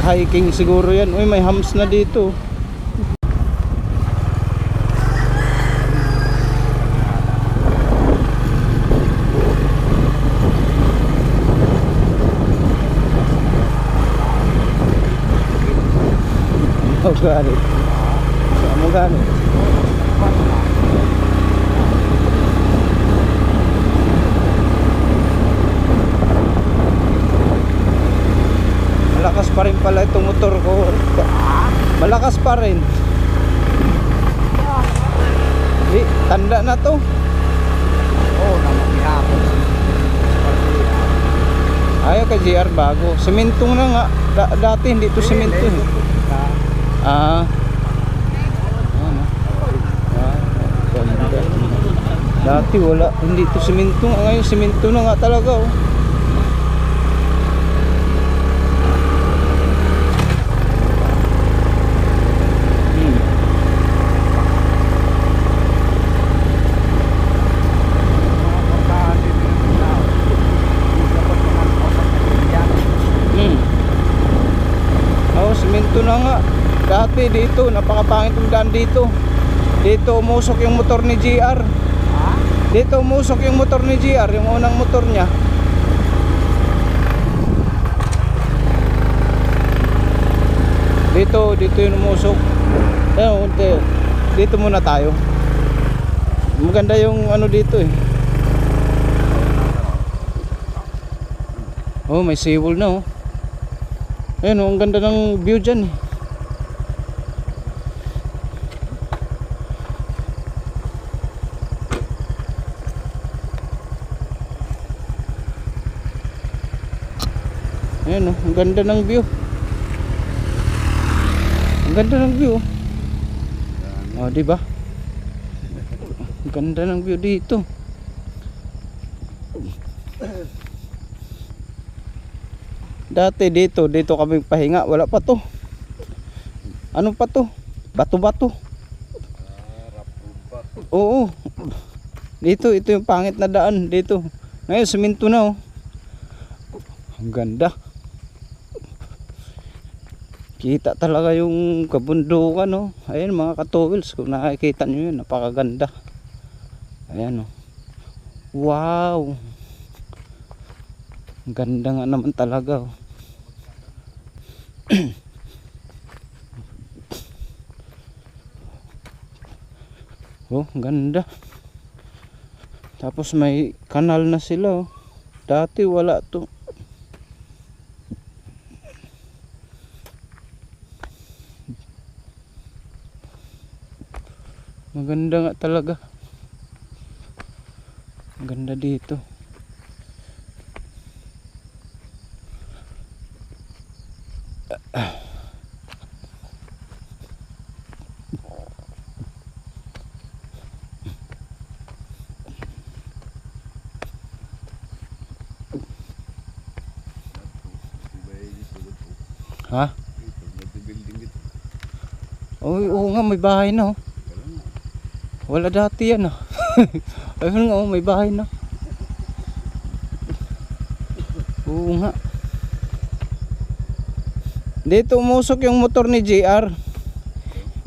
hiking siguro yan. Uy, may hams na dito. Oh, galit. Saan mo galit? Malakas pa rin pala itong motor ko. Malakas pa rin. Tanda na to. Oo, namangihapon. Ayaw ka GR bago. Semento na nga. Dati hindi to semento eh. Dati wala, hindi to semento. Ngayon semento na nga talaga oh. Semento na nga. Dati dito, napakapangit yung daan dito. Dito umusok yung motor ni GR. Dito umusok yung motor ni GR, yung unang motor niya. Dito yung umusok. Dito muna tayo. Maganda yung ano dito eh. Oh, may seawall na oh. Ayun oh, ang ganda ng view dyan eh. Ayun oh, ang ganda ng view. Ang ganda ng view. Oh, di ba? Ang ganda ng view dito. Dati dito kami pahinga, wala pa to. Ano pa to? Bato-bato. Oo. Dito, ito yung pangit na daan dito. Ngayon, semento na oh. Ang ganda. Kita talaga yung kabundukan oh. Ayan mga katuwils, kung nakikita nyo yun, napakaganda. Ayan oh. Wow. Ang ganda nga naman talaga oh. Oh, ganda. Tapos may kanal na sila oh. Dati wala to. Maganda nga talaga. Ang ganda dito. Ha? Oo nga, may bahay na oh. Wala dati yan ah. Ayun nga oh, may bahay na. Oo nga. Dito umusok yung motor ni JR.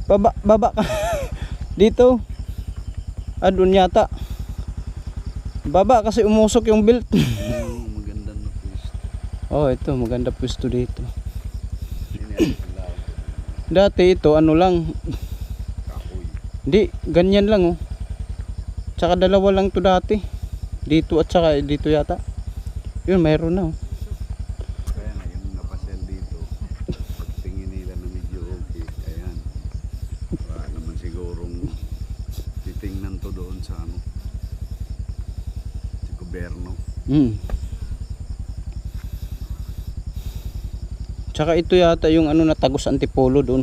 Baba ka. Dito. Doon yata. Baba kasi umusok yung belt. Maganda na pwesto. Oh, ito maganda pwesto dito. Dati ito ano lang. Kahoy. Hindi, ganyan lang oh. Tsaka dalawa lang to dati. Dito at saka dito yata. Yun, mayroon na oh. Kaya nga yung napasel dito, pagtingin nila na medyo okay. Ayan. Wala naman sigurong titingnan to doon sa ano, sa gobyerno. Tsaka ito yata yung ano na Tagos Antipolo doon.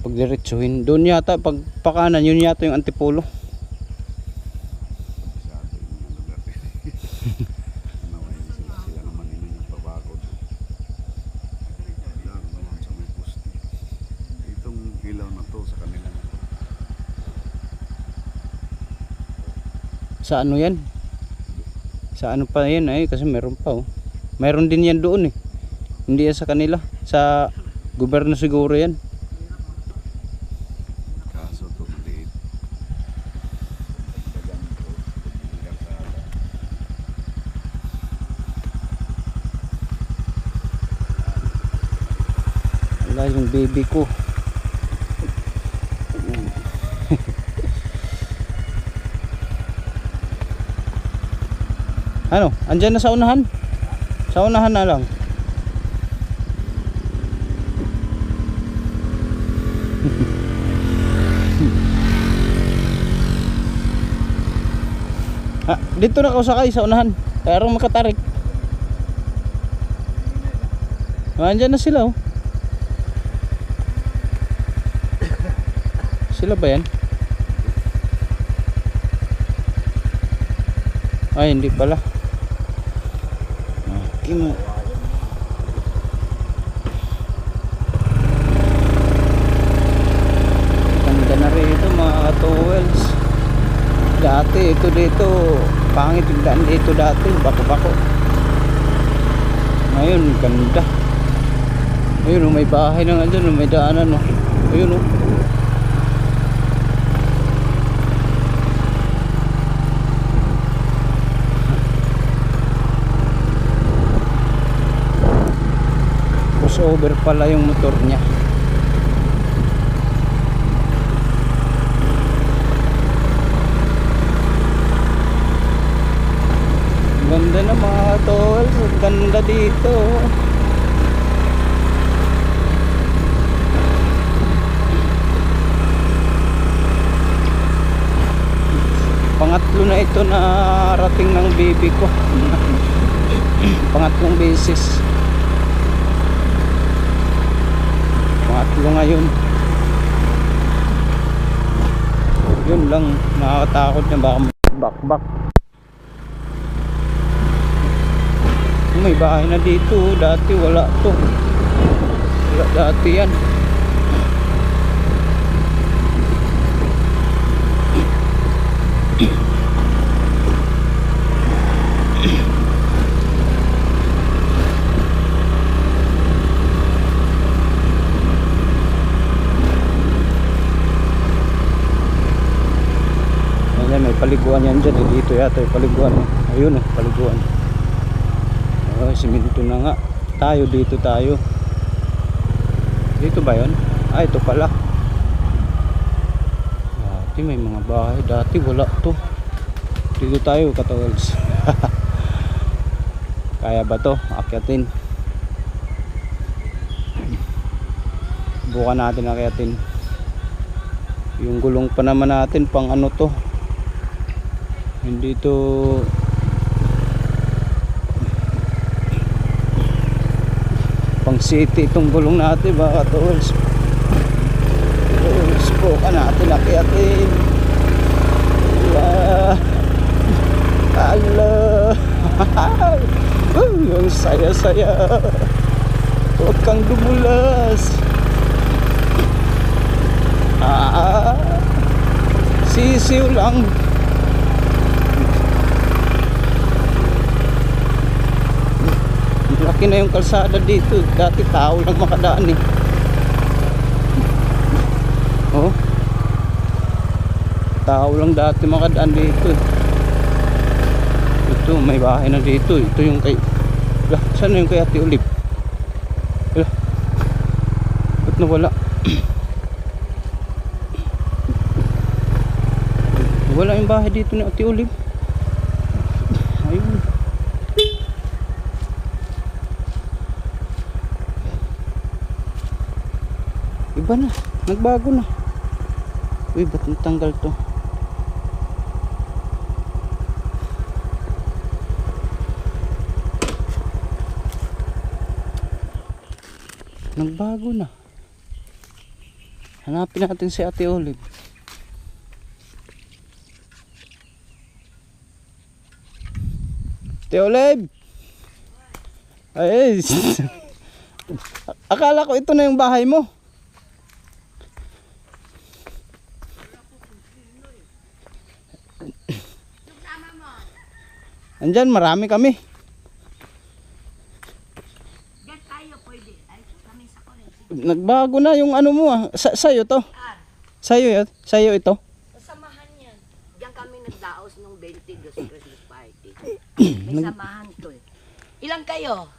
Pag diretsuhin doon yata, pag pakanan yun yata yung Antipolo. Sila naman yun yung babagod. Lang naman sa may pusti. Itong ilaw na to sa kanila na to. Sa ano yan? Sa ano pa yan ay kasi meron pa oh. Meron din yan doon eh. Hindi yan sa kanila. sa gobyerno siguro yan. Kaso ito maliit. Dagan ko. Ang kalsada. Wala yung baby ko. Ano? Andyan na sa unahan? Sa unahan na lang. Dito na ako sakay sa unahan. Parang makatarik. Andyan na sila oh. Sila ba yan? Ay, hindi pala. Okay mo. Ganda na rito mga ka-towels. Dati ito dito, pangit yung daan dito dati, bako-bako. Ngayon, ganda. Ayun oh, may bahay na nga dyan, may daanan oh. Ayun oh. Crossover pala yung motor niya. Ganda na mga tolls, ganda dito. Pangatlo na ito na rating ng baby ko. Pangatlong beses. Pangatlo ngayon. Yun lang, nakakatakot niya baka bakbak. May bahay na dito, dati wala to. Wala dati yan. Ayan, may paliguan yan dyan. Dito yata yung paliguan. Ayun o, paliguan. Oh, siminto na nga. Tayo dito tayo. Dito ba yun? Ah, ito pala. Dati may mga bahay. Dati wala to. Dito tayo, katawals. Kaya ba to? Akyatin. Bukan natin akyatin. Yung gulong pa naman natin pang ano to. Hindi to pang city itong gulong natin baka tools. Tools po ka natin akyatin. Allah. Yung saya-saya. Huwag kang dumulas. Sisiw lang. Laki na yung kalsada dito. Dati tao lang makadaan eh. Oh. Tao lang dati makadaan dito. Ito may bahay na dito. Ito yung kay saan yung kay Ate Olive? Ba't nawala? Wala yung bahay dito ni Ate Olive. Ayun. Iba na, nagbago na. Uy, ba't natanggal to? Nagbago na. Hanapin natin si Ate Olive. Ate Olive! Ay, akala ko ito na yung bahay mo. Andyan, marami kami. Diyan tayo pwede. Ay, kami. Nagbago na yung ano mo ah. Sa'yo to? Sa'yo yun? Sa'yo ito? Samahan yan. Diyan kami nagdaos nung 22 sa Christmas party. May samahan to eh. Ilan kayo?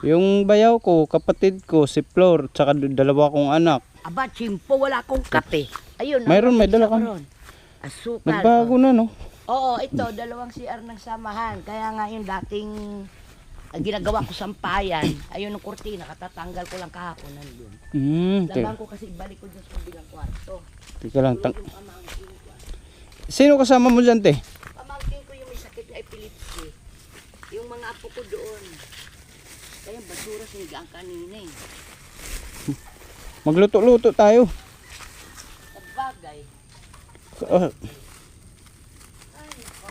Yung bayaw ko, kapatid ko, si Flor, tsaka dalawa kong anak. Aba, chimpo, wala akong kape. Ayun. Mayroon, may dala ka. Asukal. Nagbago na no? Oo, ito, dalawang CR ng samahan. Kaya nga yung dating ginagawa ko sampayan, ayun yung kurtina, katatanggal ko lang kahapon nandun. Laban ko kasi ibalik ko dun sa bilang kwarto. Teka lang. Yung pamangkin ko. Sino kasama mo dyan, te? Pamangkin ko yung may sakit na epilepsy. Yung mga apo ko doon. Kaya basura sinigang kanina eh. Magluto-luto tayo. Nagbagay. Ah, Ay, ko.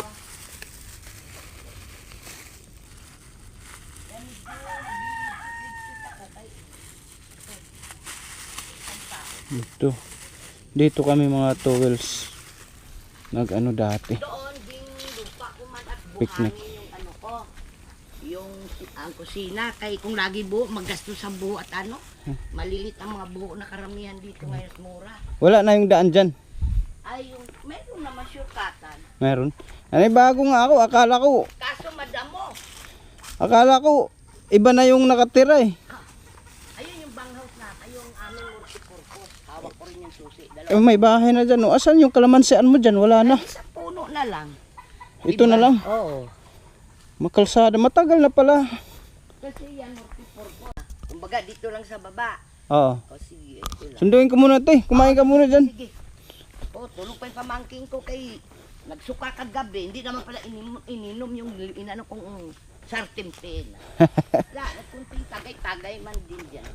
dito kami mga towels. Nag-ano dati. Doon ding lupa ko man at Picnic. buhangin yung ano ko. Yung ang kusina. Kaya kung lagi buo, maggastos sa buo at ano. Malilit ang mga buo na karamihan dito ngayon at mura. Wala na yung daan dyan. Ay, yung meron naman surkatan. Meron. Ay, bago nga ako. Kaso madamo. Akala ko, iba na yung nakatira eh. Ayun yung banghouse na. Ayun yung aming multipurpose. Hawak ko rin yung susi. Eh, may bahay na dyan. Oh. Asan yung kalamansian mo dyan? Wala na. Isang puno na lang. Ito na lang. Oo. Makalsada. Matagal na pala. Kasi yan multipurpose. Kumbaga dito lang sa baba. Oo. O sige, ito lang. Sunduin ko muna te. Kumain ka muna dyan. Sige. O, tulog pa yung pamangking ko kay nagsuka kagabi. Hindi naman pala ininom yung inano kong sarting pena. Wala, nagkunting tagay-tagay man din dyan.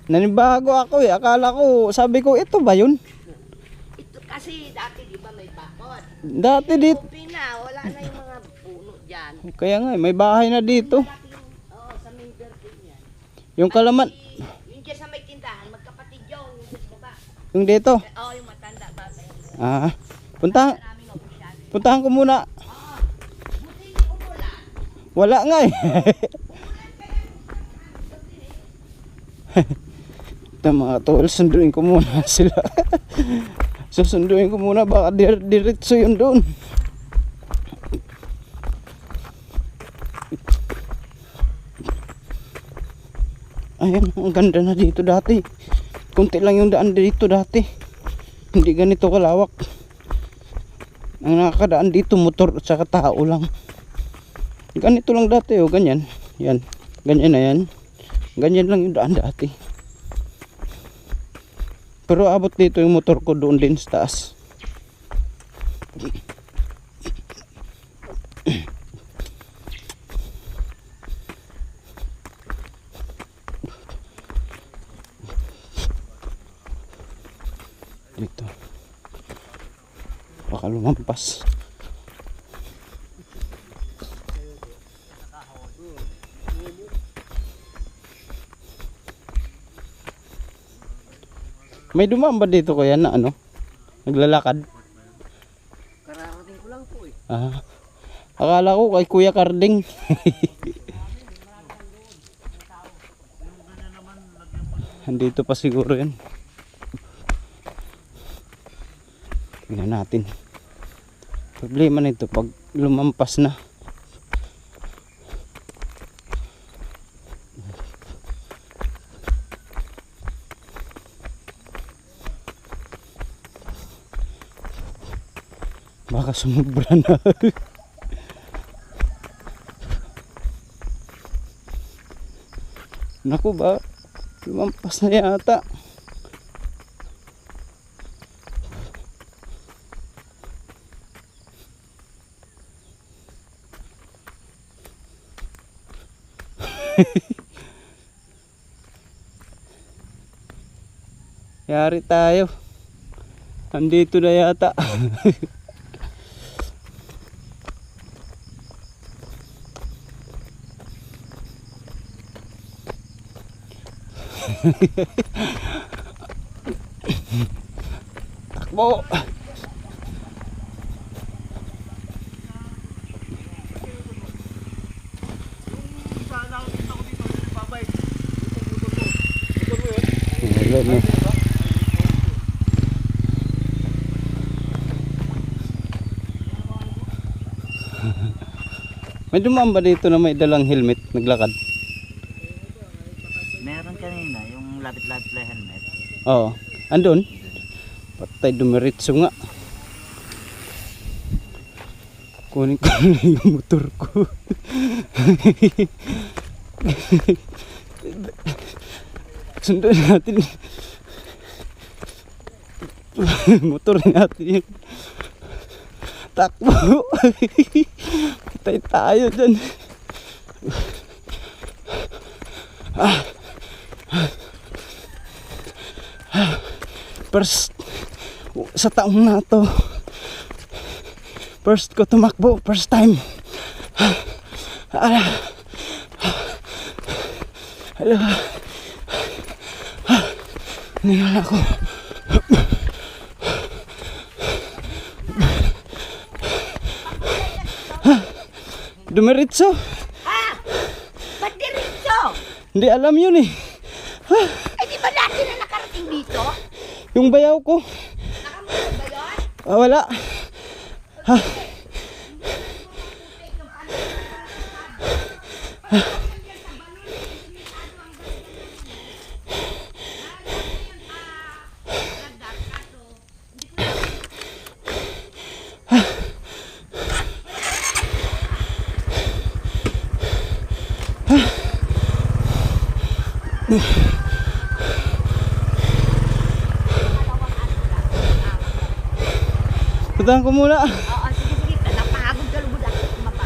Nanibago ako eh. Akala ko, sabi ko, ito ba yun? Ito kasi dati di ba may bakod. Dati dito. Kopi na, wala na yung mga puno dyan. Kaya nga, may bahay na dito. Dati yung, sa main garden yan. Yung kalaman, Yung dyan sa may tindahan, magkapatid yung sa baba. yung dito. Yung matanda ba? Ah, puntahan, Maraming opisyal. puntahan ko muna. Buti hindi umulan. Wala nga eh. Ito mga tol, sunduin ko muna sila. Susunduin ko muna, baka diretso yun doon. Ayan, ang ganda na dito dati. Kunti lang yung daan dito dati. Hindi ganito kalawak. Ang nakakadaan dito, motor at saka tao lang. Ganito lang dati, oh, ganyan. Yan, ganyan na yan. Ganyan lang yung daan dati. Pero abot dito yung motor ko doon din sa taas. Dito. Baka lumampas. May dumaan ba dito kuya na ano? Naglalakad? Kararating ko lang po eh. Ah. Akala ko kay Kuya Carding. Andito pa siguro yan. Tingnan natin. Problema nito pag lumampas na. Baka sumubra na. Naku ba? Lumampas na yata. Yari tayo. Andito na yata. Takbo. ulit ni. May dumaan ba dito na may dalang helmet, naglakad? Meron kanina, yung lapit-lapit na helmet. Oo. Andun? Patay, dumiritso nga. Kunin ko na yung motor ko. Sundan natin. Motor natin yung takbo. Patay tayo dyan. First sa taong na to, first ko tumakbo, first time. Hello. Ngayon ako. Dumiritso. Ha? Ba't diretso? Hindi alam yun eh. Eh di ba dati na nakarating dito? Yung bayaw ko. Nakamulat ba yun? Wala. Putahan ko muna. Oo, sige. Napagod ka lubod ako kumapa.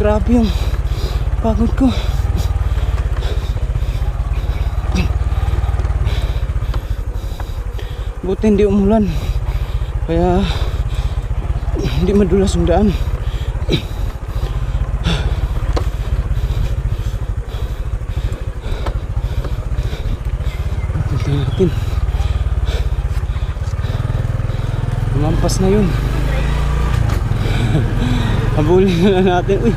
Grabe yung pagod ko. Buti hindi umulan, kaya hindi madulas yung daan. Punta natin. Lumampas na yun. Habulin na lang natin. Uy,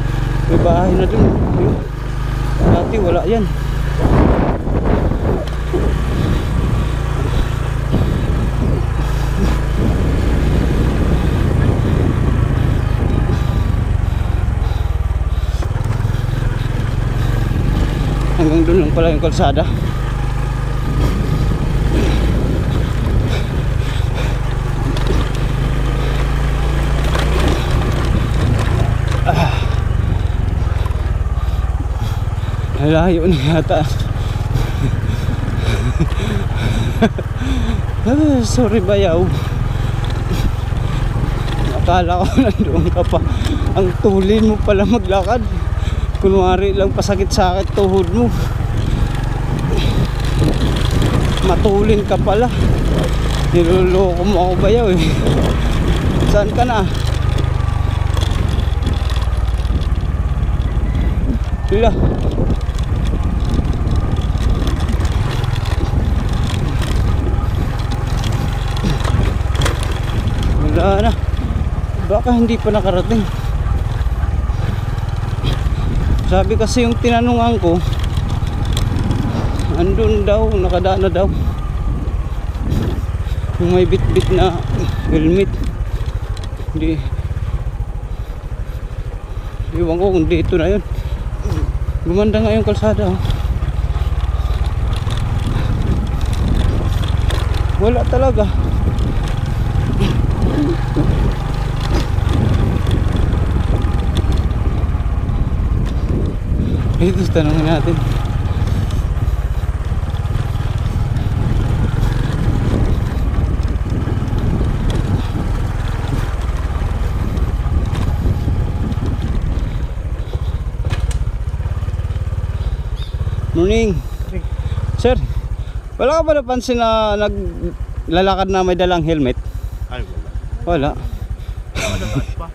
may bahay na dun. Dati wala yan. Hanggang doon lang pala yung kalsada. Layo na yata. Sorry bayaw. Akala ko nandoon ka pa. Ang tulin mo pala maglakad. Kunwari lang pasakit-sakit tuhod mo. Matulin ka pala. Niloloko mo ako bayaw eh. Saan ka na? Hila. Wala na. Baka hindi pa nakarating. Sabi kasi yung tinanungan ko, andun daw, nakadaan na daw. Yung may bit-bit na helmet. Hindi. Iwan ko kung dito na yun. Gumanda nga yung kalsada. Oh. Wala talaga. Ito tanongin natin. Morning. Sir, wala ka ba napansin na naglalakad na may dalang helmet? Ay, wala. Wala. Madalas pa.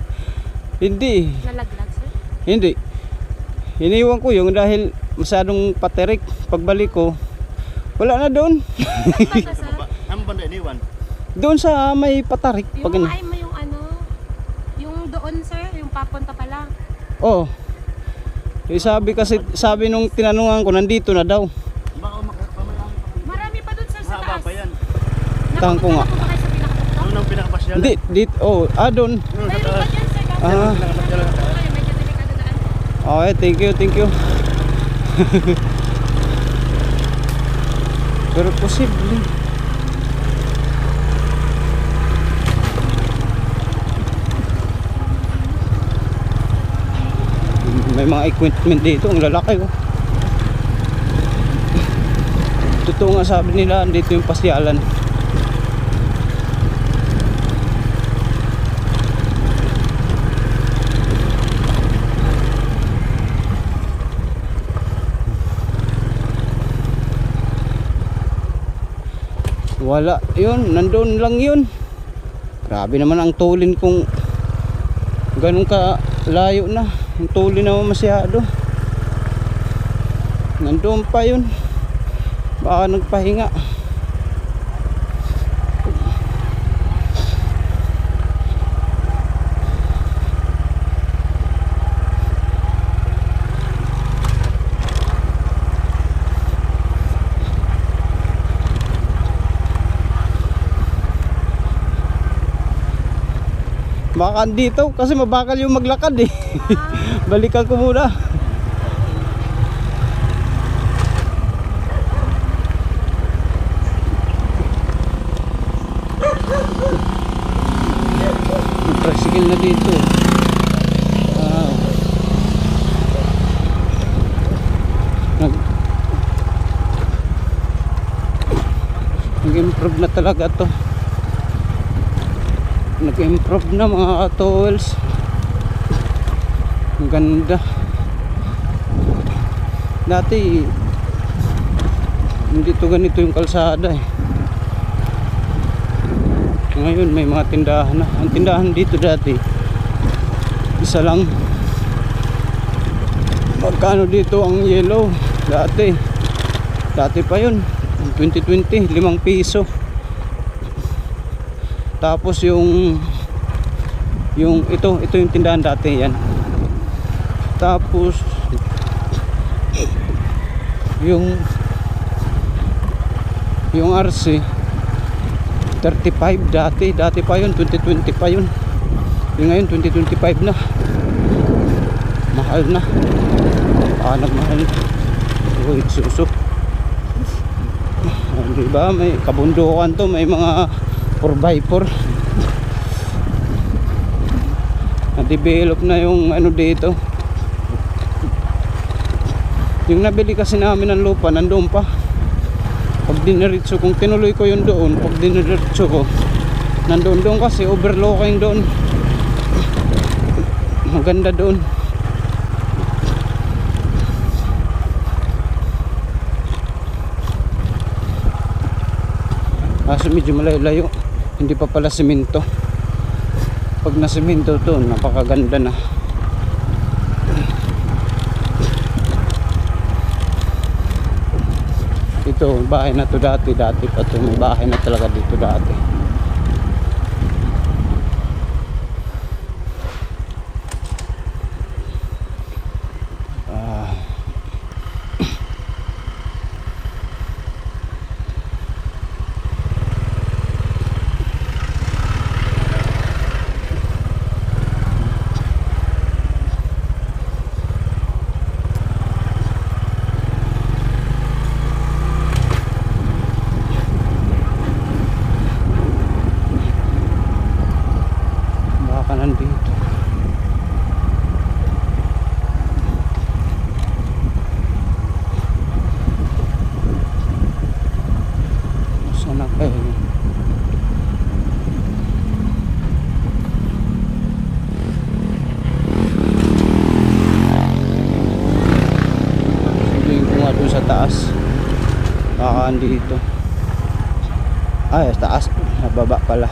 Hindi. Nalaglag, sir? Hindi. Iniwan ko yung dahil masyadong paterik. Pagbalik ko, wala na doon. Saan ba, sir? Ano ba iniwan? Doon sa may patarik. Pag Yung ay mo yung ano, yung doon, sir, yung papunta pa lang. Oh. Sabi nung tinanungan ko, nandito na daw. Baka makapamalaan pa. Marami pa doon, sir, sa Haba taas. pa yan. Tangko nga. Napunta na po ba kayo sa pinakatuktok? Ano nang pinakapasyalan? Hindi, dito. Oh, doon. Mayroon pa dyan, sir. Kaso Ah. pinakapasyalan. Okay, medyo delikado daan. Okay, thank you. Pero posible. May mga equipment dito, ang lalaki oh. Totoo nga sabi nila, dito yung pasyalan. Wala, yun, nandun lang yun. Grabe naman ang tulin kung ganun ka layo na. Ang tulin naman masyado. Nandun pa yun. Baka nagpahinga. Baka dito kasi mabakal yung maglakad eh. Balikan ko muna. May tricycle na dito. Wow. Nag-improve na talaga to. Nag-improve na mga towels. Ang ganda. Dati hindi to ganito yung kalsada eh. Ngayon may mga tindahan na. Ang tindahan dito dati isa lang. Magkano dito ang yellow? Dati pa yun 2020, 5 piso. Tapos yung ito yung tindahan dati yan. Tapos yung RC 35 dati pa yun, 2020 pa yun. Yung ngayon 2025 na. Mahal na. Nagmahal. Uy, suso. Diba may kabundukan to, may mga 4x4. Na-develop na yung ano dito. Yung nabili kasi namin ng lupa nandoon pa. Pag diniritso, kung tinuloy ko yun doon, pag diniritso ko nandoon kasi overlooking doon. Maganda doon. Kaso medyo malayo-layo. Hindi pa pala simento. Pag na simento to, napakaganda na. Ito, bahay na to dati pa to. May bahay na talaga dito dati. Nandito sana kayo sabihin ko nga doon sa taas baka andito ay taas nababa pala.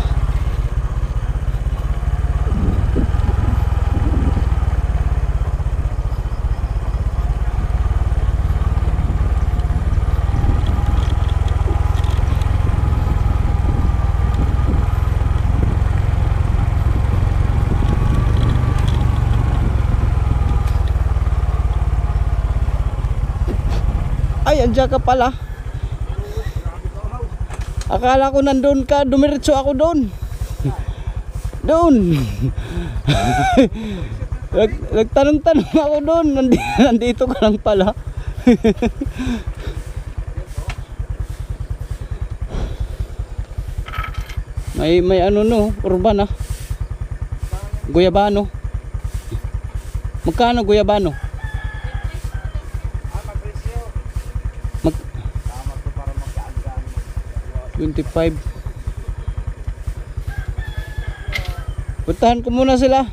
Ay, andyan ka pala. Akala ko nandun ka, dumiretso ako doon. Doon. Nagtanong-tanong ako doon. Nandito ka lang pala. may ano no, urban ah. Guyabano. Magkano guyabano? Tama to para magkaan-gaan. 25. Puntahan ko muna sila.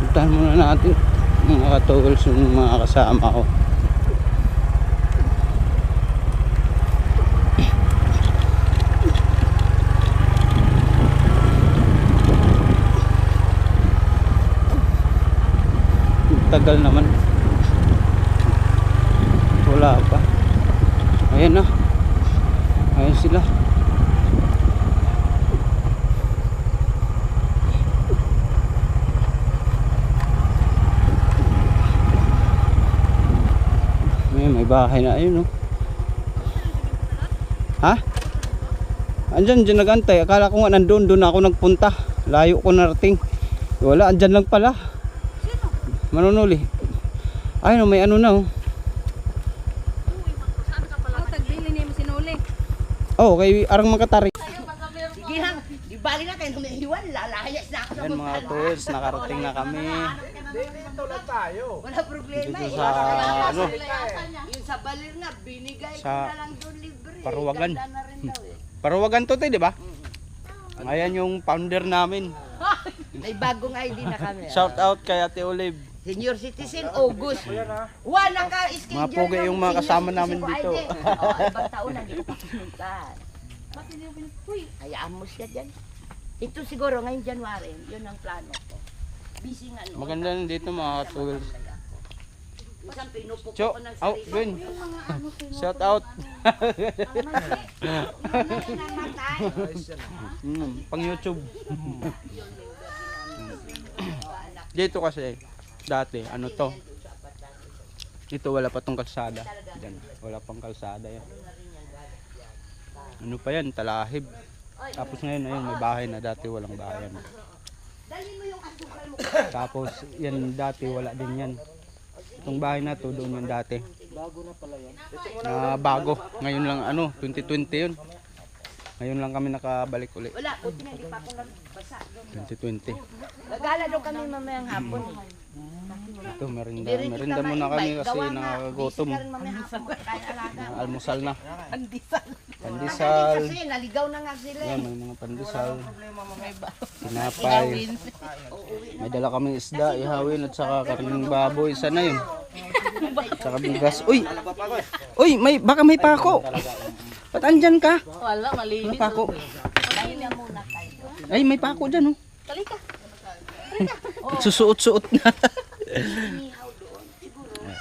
Puntahan muna natin mga katuls yung mga kasama ko. Tagal naman. Wala pa. Ayan na. Ayan sila. May bahay na ayun no. Ha? Andyan nagantay. Akala ko nga nandun. Doon ako nagpunta. Layo ko narating. Wala, andyan lang pala. Manunuli. Ay no, may ano na oh. Saan ka pala? Tagbili niya mo sinuli. Oh, kay arang makatari. Sige lang, di bali na kayo humihiwan, lalayas na ako sa Ayan mga tools, nakarating na kami. Wala problema Dito eh. sa ano, Yung sa balir nga, binigay ko Sa na lang doon libre. Paruwagan. Ganda na rin daw eh. Paruwagan to, di ba? Ayan yung founder namin. May bagong ID na kami. Shout out kay Ate Olive. Senior citizen, August. Wala ka-schedule. Mga pugi yung mga kasama namin dito. Oo, ibang taon na, hindi ko pa pinuntahan. Hayaan mo siya dyan. Ito siguro ngayong January, yun ang plano ko. Busy nga no. Maganda na dito mga tools. Isang pinupupo Cho, ko ng oh, sarili. Gwen. Shout out. Pang YouTube. Dito kasi dati ano to? Dito wala pa tong kalsada. Diyan, wala pang kalsada yan. Ano pa yan? Talahib. Tapos ngayon ayun may bahay na, dati walang bahay yan. Tapos yan dati wala din yan. Itong bahay na to doon yung dati. Bago na pala yan. Bago. Ngayon lang ano, 2020 yun. Ngayon lang kami nakabalik uli. Wala, buti na hindi pa ako nagbasa doon. 2020. Gagala doon kami mamayang hapon. Ito merinda muna kami kasi nakagutom. Almusal na. Pandesal. Kasi naligaw na nga sila. Yan, may mga pandesal. Tinapay. May dala kami isda, ihawin at saka karning baboy. Sana yun. Saka bigas. Uy! Uy! Baka may pako! Ba't andyan ka? Wala, malinis. May pako. Pahinga muna kayo. Ay, may pako dyan oh. Talika. Susuot-suot na.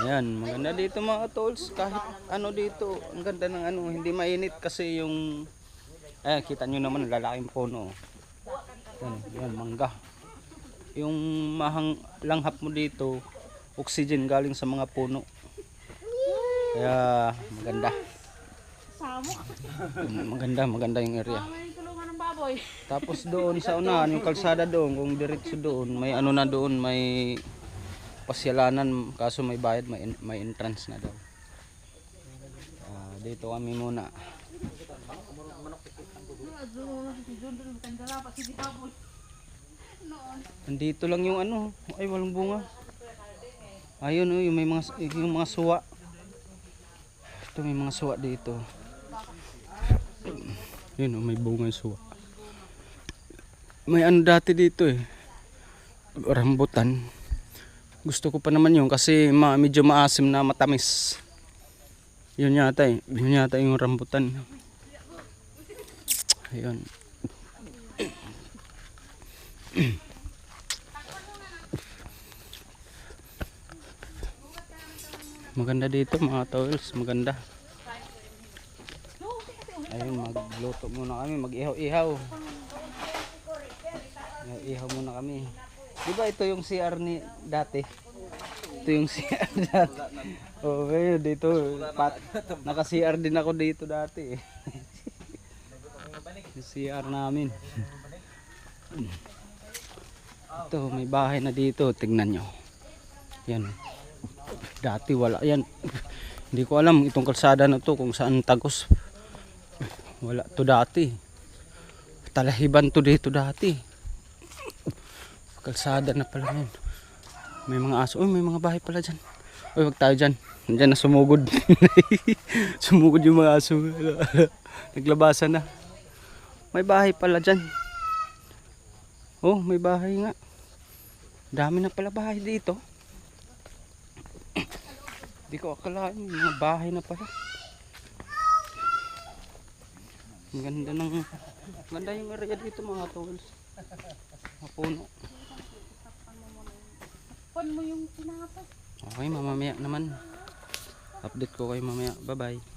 Ayan, maganda dito mga tools. Kahit ano dito, ang ganda ng ano, hindi mainit kasi yung kita nyo naman, lalaking puno. Yan, mangga. Yung langhap mo dito, oxygen galing sa mga puno. Kaya maganda. Maganda yung area. Tapos doon sa unahan, yung kalsada doon, kung diretso doon, may ano na doon, may pasyalanan, kaso may bayad, may entrance na daw. Dito kami muna. Nandito lang yung ano, ay walang bunga. Ayun oh, yung mga suwa. Ito may mga suwa dito. Yun oh, may bunga yung suwa. May ano dati dito eh, rambutan. Gusto ko pa naman yun kasi medyo maasim na matamis. Yun yata yung rambutan. Ayun. Maganda dito mga tools, maganda. Ayun, magluto muna kami, mag-ihaw-ihaw. Ihaw muna kami. Di ba ito yung CR ni dati? Ito yung CR dati. Oh, ngayon dito. Naka-CR din ako dito dati. Yung CR namin. Ito, may bahay na dito. Tingnan nyo. Yan. Dati wala yan. Hindi ko alam itong kalsada na to kung saan tagos. Wala to dati. Talahiban to dito dati. Kalsada na pala yun. May mga aso. Uy, may mga bahay pala dyan. Uy, wag tayo dyan. Nandyan na sumugod. Sumugod yung mga aso. Naglabasan na. May bahay pala dyan. Oh, may bahay nga. Dami na pala bahay dito. Hindi ko akalain. Mga bahay na pala. Ang ganda ng... Ganda yung area dito mga tools. Mga puno. Pon mo yung tinapos. Okay, mamamaya naman. Update ko kayo mamaya. Bye-bye.